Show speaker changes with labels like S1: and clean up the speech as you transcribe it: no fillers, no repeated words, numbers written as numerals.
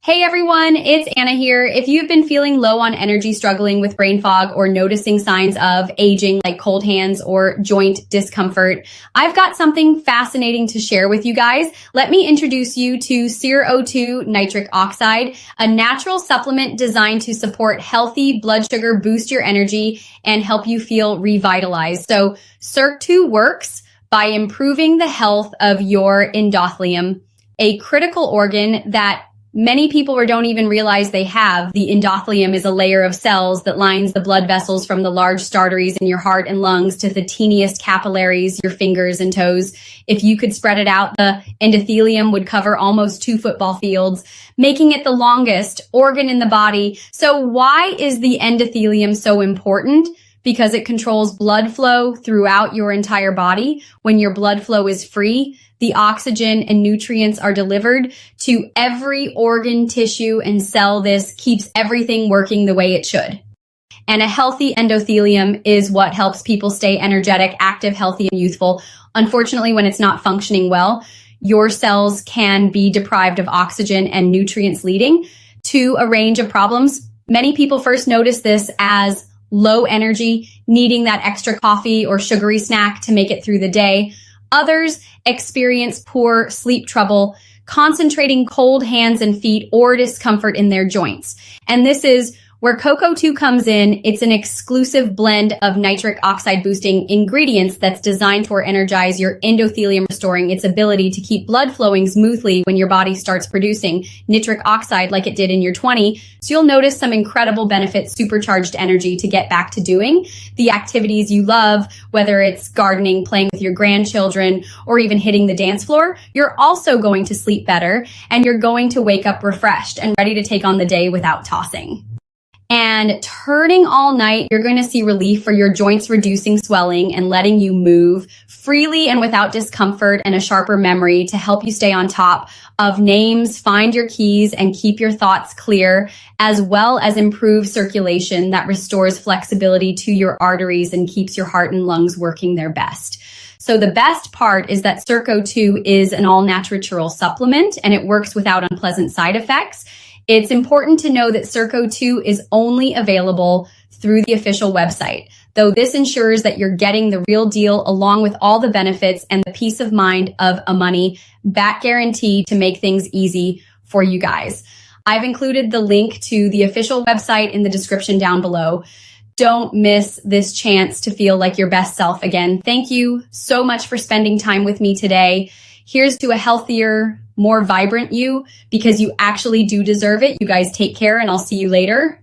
S1: Hey everyone, it's Anna here. If you've been feeling low on energy, struggling with brain fog, or noticing signs of aging like cold hands or joint discomfort, I've got something fascinating to share with you guys. Let me introduce you to CIRCO2 Nitric Oxide, a natural supplement designed to support healthy blood sugar, boost your energy, and help you feel revitalized. So CIRCO2 works by improving the health of your endothelium, a critical organ that many people don't even realize they have. The endothelium is a layer of cells that lines the blood vessels from the largest arteries in your heart and lungs to the teeniest capillaries, your fingers and toes. If you could spread it out, the endothelium would cover almost 2 football fields, making it the longest organ in the body. So why is the endothelium so important? Because it controls blood flow throughout your entire body. When your blood flow is free, the oxygen and nutrients are delivered to every organ, tissue, and cell. This keeps everything working the way it should. And a healthy endothelium is what helps people stay energetic, active, healthy, and youthful. Unfortunately, when it's not functioning well, your cells can be deprived of oxygen and nutrients, leading to a range of problems. Many people first notice this as low energy, needing that extra coffee or sugary snack to make it through the day. Others experience poor sleep trouble, concentrating cold hands and feet, or discomfort in their joints. And this is where CIRCO2 comes in. It's an exclusive blend of nitric oxide boosting ingredients that's designed to energize your endothelium, restoring its ability to keep blood flowing smoothly when your body starts producing nitric oxide like it did in your 20s. So you'll notice some incredible benefits, supercharged energy to get back to doing the activities you love, whether it's gardening, playing with your grandchildren, or even hitting the dance floor. You're also going to sleep better, and you're going to wake up refreshed and ready to take on the day without tossing. And turning all night, you're going to see relief for your joints, reducing swelling and letting you move freely and without discomfort, and a sharper memory to help you stay on top of names, find your keys, and keep your thoughts clear, as well as improve circulation that restores flexibility to your arteries and keeps your heart and lungs working their best. So the best part is that CIRCO2 is an all-natural supplement, and it works without unpleasant side effects. It's important to know that CIRCO2 is only available through the official website, though this ensures that you're getting the real deal along with all the benefits and the peace of mind of a money-back guarantee to make things easy for you guys. I've included the link to the official website in the description down below. Don't miss this chance to feel like your best self again. Thank you so much for spending time with me today. Here's to a healthier, more vibrant you, because you actually do deserve it. You guys take care, and I'll see you later.